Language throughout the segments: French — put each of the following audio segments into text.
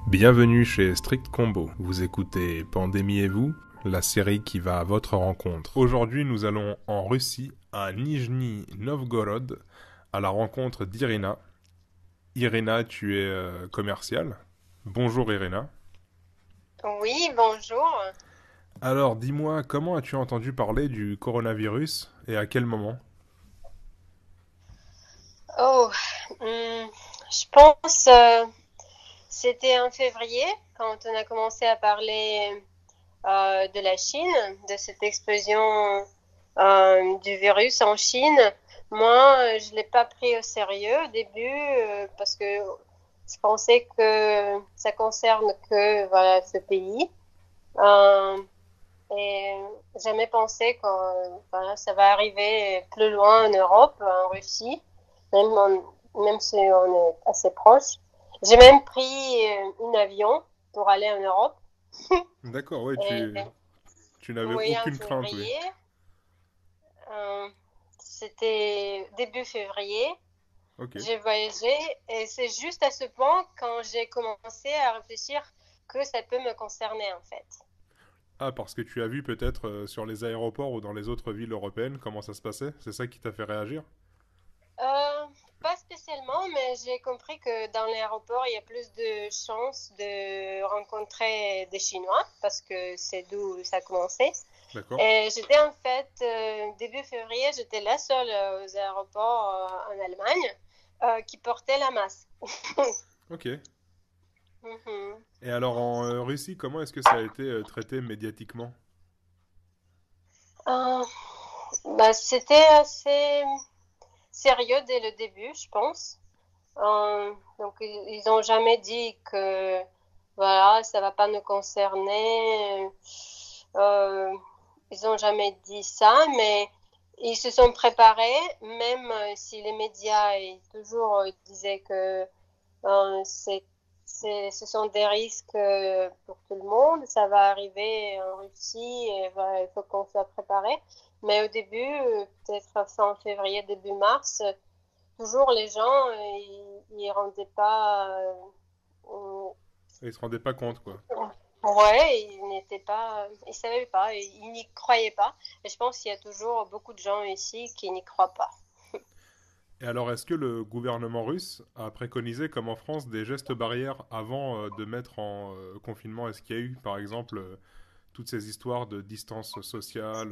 Bienvenue chez Strict Combo. Vous écoutez Pandémie et vous, la série qui va à votre rencontre. Aujourd'hui, nous allons en Russie, à Nijni Novgorod, à la rencontre d'Irina. Irina, tu es commerciale. Bonjour Irina. Oui, bonjour. Alors, dis-moi, comment as-tu entendu parler du coronavirus et à quel moment? Oh, hmm, je pense c'était en février quand on a commencé à parler de la Chine, de cette explosion du virus en Chine. Moi, je l'ai pas pris au sérieux au début parce que je pensais que ça concerne que voilà ce pays. Euh, et jamais pensé que voilà, ça va arriver plus loin en Europe, en Russie, même si on est assez proche. J'ai même pris un avion pour aller en Europe. D'accord, ouais, Et tu n'avais oui, en aucune crainte, oui. février, euh, c'était début février. Ok. J'ai voyagé et c'est juste à ce point quand j'ai commencé à réfléchir que ça peut me concerner en fait. Ah, parce que tu as vu peut-être sur les aéroports ou dans les autres villes européennes comment ça se passait? C'est ça qui t'a fait réagir? Euh, Pas spécialement, mais j'ai compris que dans l'aéroport, il y a plus de chances de rencontrer des Chinois parce que c'est d'où ça a commencé. D'accord. Et j'étais en fait, début février, j'étais la seule aux aéroports en Allemagne qui portait la masque. Ok. Mhm. Et alors en Russie, comment est-ce que ça a été traité médiatiquement? Euh, C'était assez sérieux dès le début, je pense. Donc ils ont jamais dit que voilà, ça va pas nous concerner. Euh, Ils ont jamais dit ça, mais ils se sont préparés, même si les médias toujours disaient que c'est, ce sont des risques pour tout le monde, ça va arriver en Russie et voilà, il faut qu'on soit préparé. Mais au début, peut-être fin février, début mars, toujours les gens, ils rendaient pas. Et ils se rendaient pas compte, quoi. Ouais, ils n'étaient pas. Ils savaient pas, ils n'y croyaient pas. Et je pense qu'il y a toujours beaucoup de gens ici qui n'y croient pas. Et alors, est-ce que le gouvernement russe a préconisé, comme en France, des gestes barrières avant de mettre en confinement? Est-ce qu'il y a eu, par exemple, toutes ces histoires de distance sociale,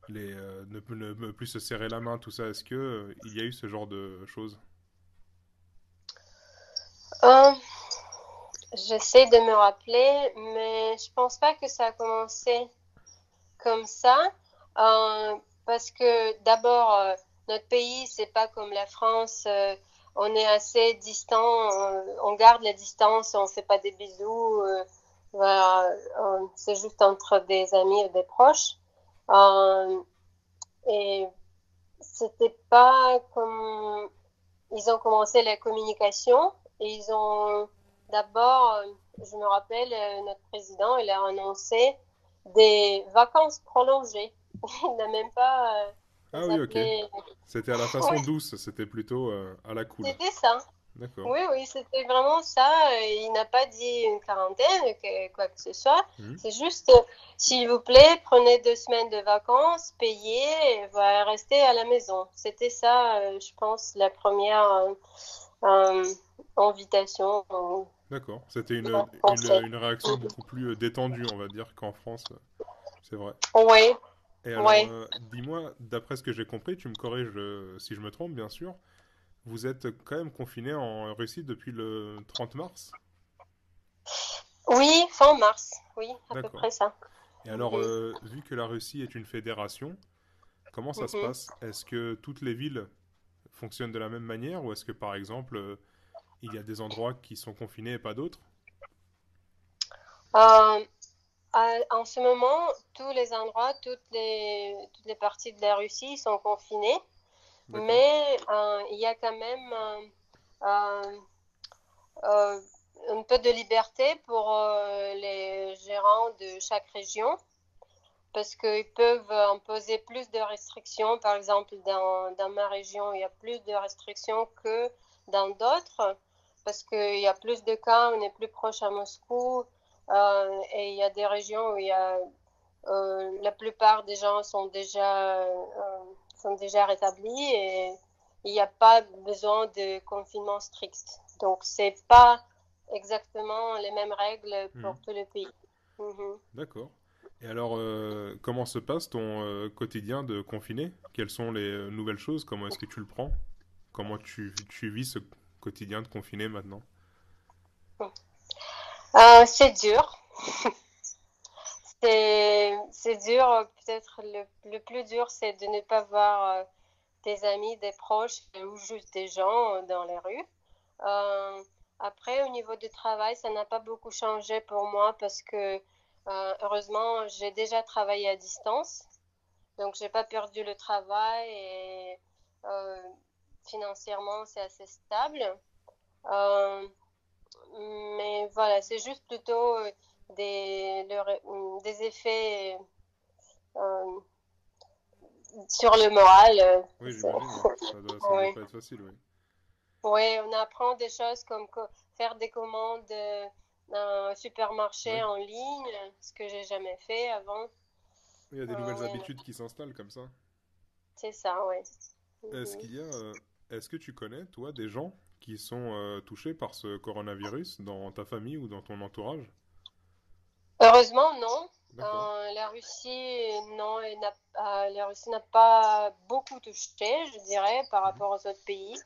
ne plus se serrer la main, tout ça? Est-ce que il y a eu ce genre de choses? Euh, J'essaie de me rappeler, mais je pense pas que ça a commencé comme ça. Euh, Parce que d'abord, notre pays, c'est pas comme la France. On est assez distant, on garde la distance, on fait pas des bisous. Voilà, c'est juste entre des amis et des proches. Euh, et c'était pas comme ils ont commencé la communication et ils ont d'abord, je me rappelle, notre président, il a annoncé des vacances prolongées. Il n'a même pas Ah les oui, ok. appelé. C'était à la Oui, façon douce, c'était plutôt à la cool. c'était ça. D'accord. Oui, oui, c'était vraiment ça. Il n'a pas dit une quarantaine, quoi que ce soit. Mhm. C'est juste, s'il vous plaît, prenez 2 semaines de vacances, payez, et voilà, restez à la maison. C'était ça, je pense, la première euh, invitation D'accord. C'était conseil. une réaction beaucoup plus détendue, on va dire, qu'en France. C'est vrai. Oui, Et alors, oui. dis-moi, d'après ce que j'ai compris, tu me corriges si je me trompe, bien sûr, vous êtes quand même confiné en Russie depuis le 30 mars? Oui, fin mars. Oui, à peu D'accord. près ça. Et alors, Mhm, vu que la Russie est une fédération, comment ça se mhm. passe? Est-ce que toutes les villes fonctionnent de la même manière ou est-ce que, par exemple, il y a des endroits qui sont confinés et pas d'autres? Euh, En ce moment, tous les endroits, toutes les parties de la Russie sont confinées, D'accord. mais il y a quand même euh, euh, un peu de liberté pour les gérants de chaque région parce qu'ils peuvent imposer plus de restrictions. Par exemple, dans ma région, il y a plus de restrictions que dans d'autres parce qu'il y a plus de cas, on est plus proche à Moscou, et il y a des régions où la plupart des gens sont déjà rétablis et il n'y a pas besoin de confinement strict. Donc, c'est pas exactement les mêmes règles pour Mhm. tout le pays. Mhm. D'accord. Et alors, comment se passe ton quotidien de confiné? Quelles sont les nouvelles choses? Comment est-ce que tu le prends? Comment tu vis ce quotidien de confiné maintenant? C'est dur. C'est dur. Peut-être le plus dur, c'est de ne pas voir des amis, des proches ou juste des gens dans les rues. Euh, Après, au niveau du travail, ça n'a pas beaucoup changé pour moi parce que heureusement, j'ai déjà travaillé à distance. Donc, j'ai pas perdu le travail et euh, financièrement, c'est assez stable. Euh, mais voilà, c'est juste plutôt des effets euh, sur le moral. Oui, j'imagine, oui. Ça doit Oui. pas être facile, oui. Ouais, on apprend des choses comme faire des commandes d'un Oui. supermarché en ligne, ce que j'ai jamais fait avant. Il y a des nouvelles Ouais, habitudes qui s'installent comme ça. c'est ça, ouais. Est-ce Mhm. qu'il y a, est-ce que tu connais, toi, des gens qui sont touchés par ce coronavirus dans ta famille ou dans ton entourage? Heureusement, non. D'accord. La Russie, non, la Russie n'a pas beaucoup touché, je dirais, par Mhm. rapport aux autres pays.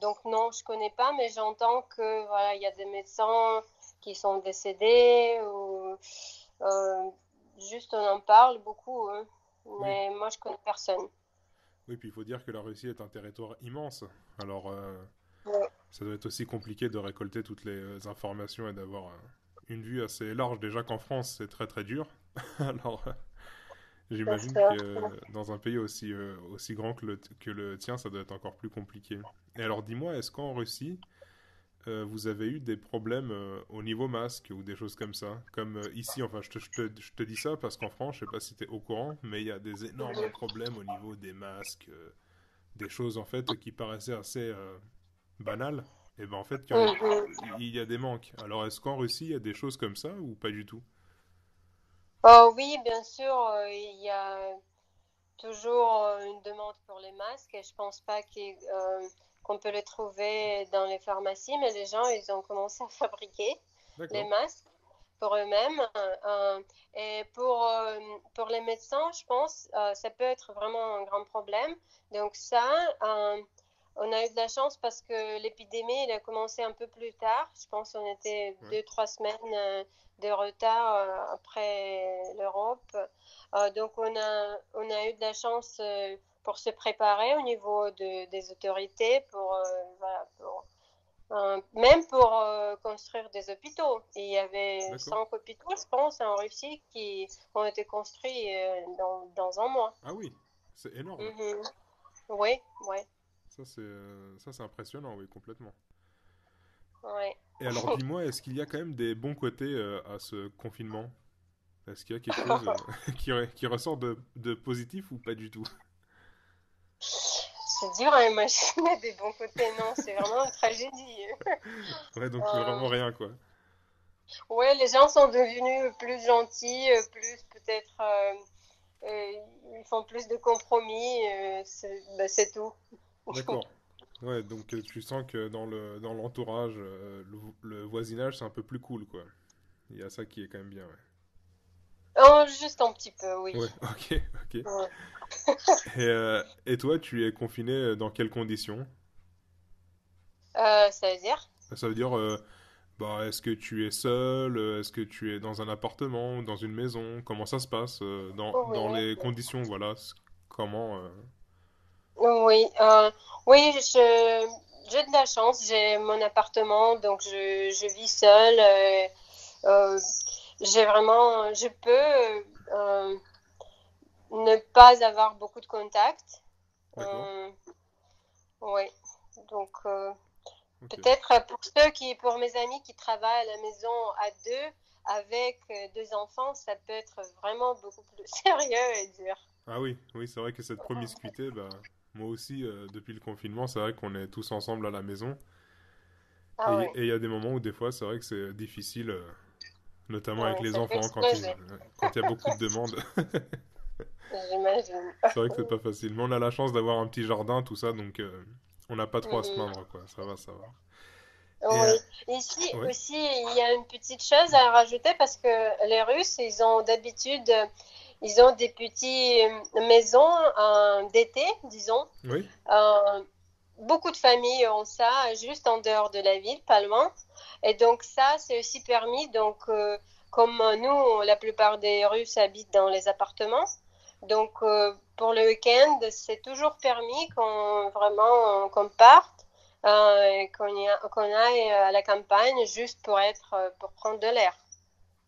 Donc non, je connais pas, mais j'entends que voilà, il y a des médecins qui sont décédés ou euh, juste on en parle beaucoup, hein. Oui. Mais moi je connais personne. Oui, puis il faut dire que la Russie est un territoire immense. Alors, Ouais. ça doit être aussi compliqué de récolter toutes les informations et d'avoir une vue assez large. Déjà qu'en France, c'est très très dur. Alors, C'est j'imagine ça. que dans un pays aussi grand que le tien, ça doit être encore plus compliqué. Et alors, dis-moi, est-ce qu'en Russie, vous avez eu des problèmes au niveau masque ou des choses comme ça? Comme ici, enfin, je te dis ça parce qu'en France, je sais pas si tu es au courant, mais il y a des énormes problèmes au niveau des masques, des choses en fait qui paraissaient assez banales. Et ben en fait, Mhm. il y a des manques. Alors, est-ce qu'en Russie, il y a des choses comme ça ou pas du tout? Oh oui, bien sûr, il y a toujours une demande pour les masques et je pense pas qu'on peut les trouver dans les pharmacies, mais les gens, ils ont commencé à fabriquer les D'accord. masques pour eux-mêmes. Et pour les médecins, je pense, ça peut être vraiment un grand problème. Donc ça, on a eu de la chance parce que l'épidémie, elle a commencé un peu plus tard. Je pense qu'on était Ouais. 2, 3 semaines de retard après l'Europe. Donc on a eu de la chance pour se préparer au niveau des autorités, voilà, même pour construire des hôpitaux. Et il y avait D'accord. 5 hôpitaux, je pense, en Russie qui ont été construits dans un mois. Ah oui, c'est énorme. Mhm. Oui, oui, Ça, c'est impressionnant, oui, complètement. oui. Et alors, dis-moi, est-ce qu'il y a quand même des bons côtés à ce confinement? Est-ce qu'il y a quelque chose qui ressort de positif ou pas du tout? C'est dur à imaginer des bons côtés, non, c'est vraiment une tragédie. Ouais, donc Euh, vraiment rien, quoi. ouais, les gens sont devenus plus gentils, plus peut-être, euh, ils font plus de compromis, c'est tout. D'accord. Ouais, donc tu sens que dans l'entourage, le voisinage, c'est un peu plus cool, quoi. Il y a ça qui est quand même bien, ouais. Oh, juste un petit peu, oui. Ouais, ok, ok. Ouais. Et toi, tu es confiné dans quelles conditions? Ça veut dire? Ça veut dire, bah, est-ce que tu es seul? Est-ce que tu es dans un appartement ou dans une maison? Comment ça se passe Oui, dans les conditions, voilà. Comment oui, oui, j'ai de la chance, j'ai mon appartement, donc je vis seule. Euh, je peux ne pas avoir beaucoup de contacts. D'accord, Euh, oui, donc ok. peut-être pour mes amis qui travaillent à la maison à deux, avec 2 enfants, ça peut être vraiment beaucoup plus sérieux et dur. Ah oui, oui, c'est vrai que cette promiscuité, bah, moi aussi, depuis le confinement, c'est vrai qu'on est tous ensemble à la maison. Ah Et oui, il y a des moments où des fois, c'est vrai que c'est difficile, notamment ah avec oui, les ça peut enfants, exploser, quand il y a beaucoup de demandes. j'imagine. C'est vrai que c'est pas facile. Mais on a la chance d'avoir un petit jardin, tout ça, donc on n'a pas trop à se Mhm. plaindre, quoi. Ça va, ça va. Et, Oui. Ici ouais, aussi, il y a une petite chose à rajouter parce que les Russes, ils ont d'habitude, ils ont des petites maisons d'été, disons. oui, Euh, Beaucoup de familles ont ça juste en dehors de la ville, pas loin. Et donc ça, c'est aussi permis. Donc, comme nous, la plupart des Russes habitent dans les appartements. Donc, pour le week-end, c'est toujours permis qu'on vraiment qu'on parte et qu'on aille à la campagne juste pour être pour prendre de l'air.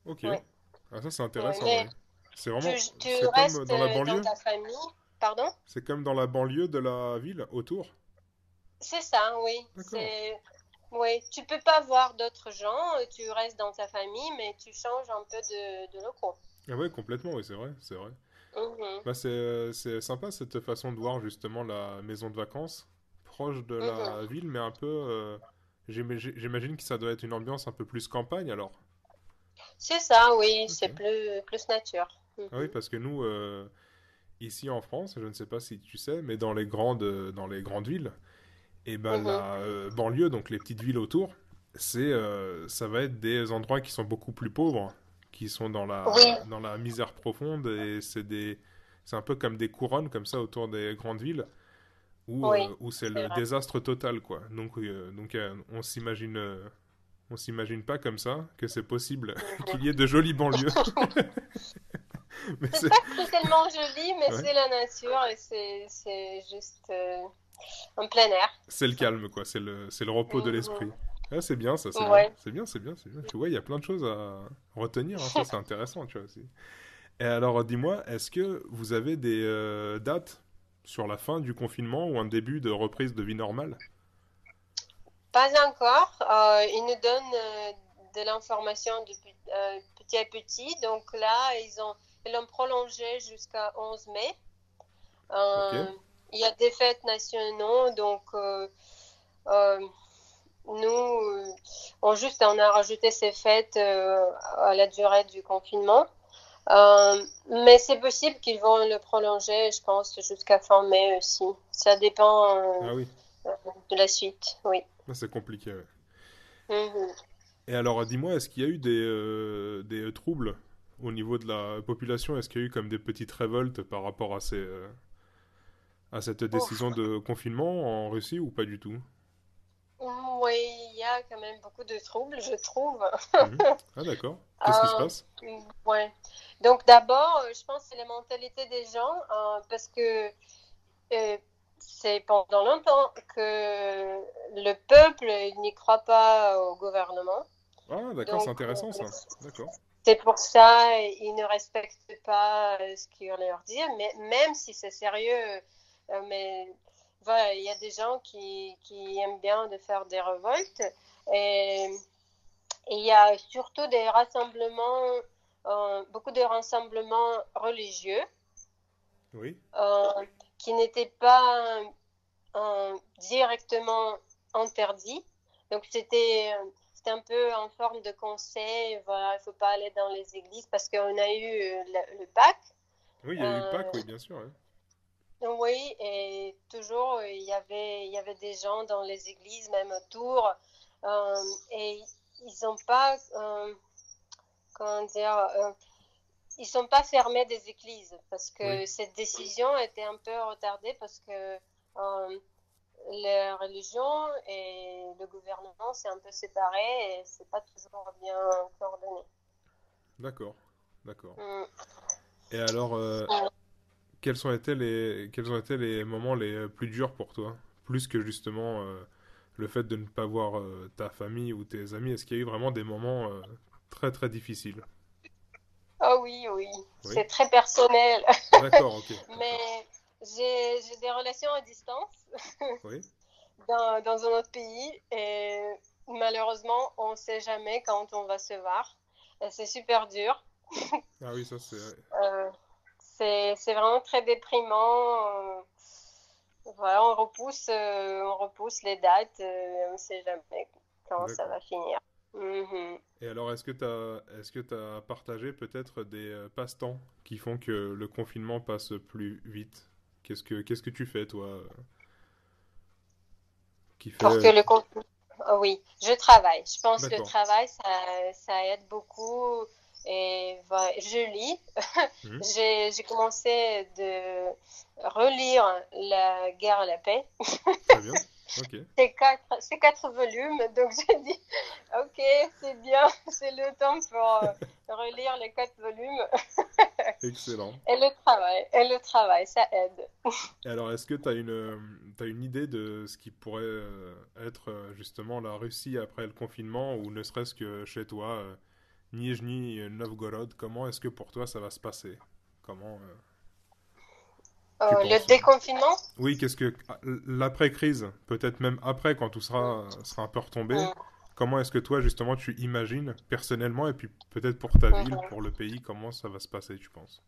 ok. Oui. Ah, ça, c'est Oui. intéressant, Mais oui. C'est vraiment, tu c'est comme restes dans la dans banlieue. ta famille. Pardon? C'est comme dans la banlieue de la ville, autour. C'est ça, oui. D'accord. Oui, tu peux pas voir d'autres gens, tu restes dans ta famille, mais tu changes un peu de locaux. Ah ouais, complètement, oui, c'est vrai, c'est vrai. Mhm, Bah, c'est sympa cette façon de voir justement la maison de vacances proche de la mhm. ville, mais un peu. J'imagine que ça doit être une ambiance un peu plus campagne alors. C'est ça, oui, Ok. c'est plus nature. Ah oui, Mhm, parce que nous, ici en France, je ne sais pas si tu sais, mais dans les grandes villes, et ben mhm. la banlieue, donc les petites villes autour, ça va être des endroits qui sont beaucoup plus pauvres, qui sont Oui, dans la misère profonde, et c'est un peu comme des couronnes comme ça autour des grandes villes oui, où c'est c'est le vrai. désastre total, quoi. Donc on s'imagine pas comme ça que c'est possible qu'il y ait Mhm. de jolies banlieues. Mais C'est pas tellement joli, mais ouais, c'est la nature et c'est juste en plein air. c'est le calme, quoi. C'est le repos de Mhm. l'esprit. Ah, c'est bien, ça, c'est bien. Ouais. C'est bien, c'est bien, c'est bien. Tu vois, il y a plein de choses à retenir, hein. Ça, c'est intéressant, tu vois, aussi. Et alors, dis-moi, est-ce que vous avez des dates sur la fin du confinement ou un début de reprise de vie normale? Pas encore. Ils nous donnent de l'information petit à petit. Donc là, ils l'ont prolongé jusqu'à 11 mai. Ok. Euh, il y a des fêtes nationaux, donc euh, nous, on a rajouté ces fêtes à la durée du confinement. Mais c'est possible qu'ils vont le prolonger, je pense, jusqu'à fin mai aussi. Ça dépend Ah oui, de la suite, oui. là, c'est compliqué, ouais. Mhm. Et alors, dis-moi, est-ce qu'il y a eu des troubles au niveau de la population? Est-ce qu'il y a eu comme des petites révoltes par rapport à cette Ouf. décision de confinement en Russie ou pas du tout? Oui, il y a quand même beaucoup de troubles, je trouve. Mhm. Ah d'accord. Qu'est-ce qui se Euh, passe? ouais. Donc d'abord, je pense que c'est la mentalité des gens, parce que euh, c'est pendant longtemps que le peuple il n'y croit pas au gouvernement. Ah d'accord, c'est Donc intéressant ça. D'accord. c'est pour ça ils ne respectent pas ce qu'on leur dit, mais même si c'est sérieux, mais voilà, il y a des gens qui aiment bien de faire des révoltes et Et il y a surtout des rassemblements, beaucoup de rassemblements religieux Oui. euh, qui n'étaient pas directement interdits. Donc c'était un peu en forme de conseil, voilà, il ne faut pas aller dans les églises parce qu'on a eu le Pâques. Oui, il y a eu Euh, Pâques, oui, bien sûr, ouais. oui, et toujours il y avait des gens dans les églises, même autour, et ils n'ont pas, comment dire, ils sont pas fermés des églises parce Oui. que cette décision était un peu retardée parce que la religion et le gouvernement c'est un peu séparé et c'est pas toujours bien coordonné. D'accord. D'accord. Mm. Et alors, quels ont été les moments les plus durs pour toi? Plus que justement le fait de ne pas voir ta famille ou tes amis, est-ce qu'il y a eu vraiment des moments très très difficiles? Ah oui, oui, Oui. c'est très personnel. D'accord, ok, d'accord. Mais j'ai des relations à distance Oui. dans un autre pays et malheureusement on ne sait jamais quand on va se voir. Et c'est super dur. Ah oui, ça c'est... Euh, c'est vraiment très déprimant. Voilà, on repousse les dates, on ne sait jamais. comment ça D'accord. va finir. Mhm. Et alors, est-ce que t'as partagé peut-être des passe-temps qui font que le confinement passe plus vite? Qu'est-ce que tu fais, toi, qui Pour que fait... le contenu. Oh oui, je travaille. Je pense que le D'accord. travail, ça aide beaucoup. Et je lis. Mhm. J'ai commencé de relire La guerre et la paix. Très bien. Ok. C'est quatre volumes, donc j'ai dit, ok, c'est bien, c'est le temps pour relire les quatre volumes. Excellent. Et le travail, ça aide. Et alors, est-ce que t'as une idée de ce qui pourrait être justement la Russie après le confinement, ou ne serait-ce que chez toi, Nijni Novgorod, comment est-ce que pour toi ça va se passer? Comment tu Le penses? déconfinement, Oui, qu'est-ce que l'après-crise, peut-être même après, quand tout sera un peu retombé, mm, comment est-ce que toi justement tu imagines personnellement, et puis peut-être pour ta ville, mhm. pour le pays, comment ça va se passer, tu penses?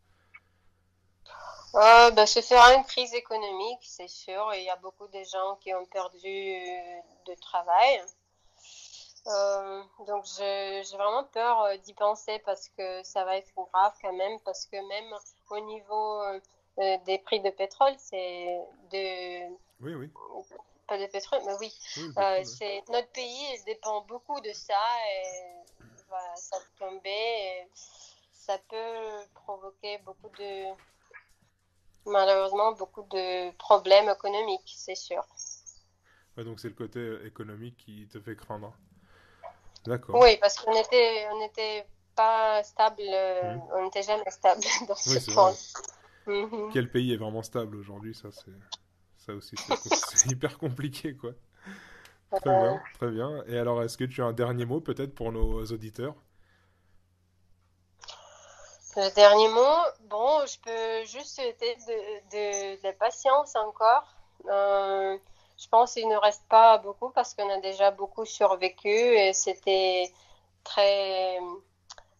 Bah, ce sera une crise économique, c'est sûr. Il y a beaucoup de gens qui ont perdu de travail. Donc j'ai vraiment peur d'y penser parce que ça va être grave quand même, parce que même au niveau des prix de pétrole, de Oui, oui, pas de pétrole, mais oui, oui, le pétrole, oui. c'est notre pays il dépend beaucoup de ça et voilà, ça peut tomber et ça peut provoquer malheureusement beaucoup de problèmes économiques, c'est sûr. Ouais, donc c'est le côté économique qui te fait craindre. D'accord. Oui, parce on était pas stable, Hmm. on n'était jamais stable dans Oui, ce c'est point. vrai. Mhm. Quel pays est vraiment stable aujourd'hui? Ça aussi, c'est hyper compliqué, quoi. Très bien, très bien. Et alors, est-ce que tu as un dernier mot peut-être pour nos auditeurs? Le dernier mot, bon, je peux juste souhaiter de la patience encore. Euh, je pense qu'il ne reste pas beaucoup parce qu'on a déjà beaucoup survécu et c'était très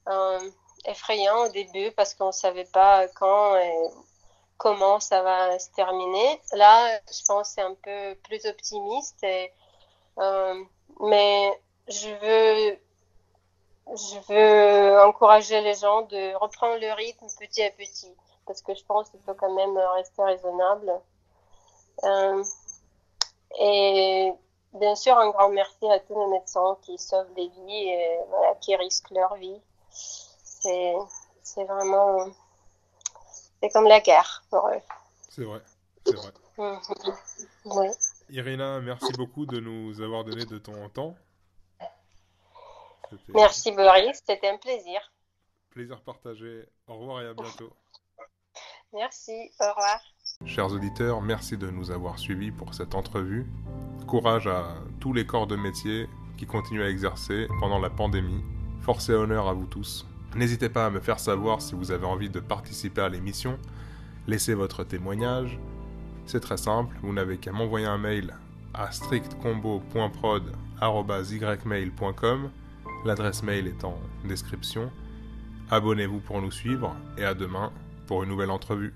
euh, effrayant au début parce qu'on ne savait pas quand et comment ça va se terminer. Là, je pense que c'est un peu plus optimiste, euh, mais je veux je veux encourager les gens de reprendre le rythme petit à petit, parce que je pense qu'il faut quand même rester raisonnable. Euh, et bien sûr, un grand merci à tous les médecins qui sauvent des vies et voilà, qui risquent leur vie. C'est, c'est vraiment, c'est comme la guerre pour eux. C'est vrai, c'est vrai. Mhm. Oui. Irina, merci beaucoup de nous avoir donné de ton temps. C'était un Merci Boris, c'était un plaisir. plaisir partagé. Au revoir et à bientôt. Merci, au revoir. Chers auditeurs, merci de nous avoir suivis pour cette entrevue. Courage à tous les corps de métier qui continuent à exercer pendant la pandémie. Force et honneur à vous tous. N'hésitez pas à me faire savoir si vous avez envie de participer à l'émission. Laissez votre témoignage. C'est très simple, vous n'avez qu'à m'envoyer un mail à strictcombo.prod@ymail.com. L'adresse mail est en description. Abonnez-vous pour nous suivre et à demain pour une nouvelle entrevue.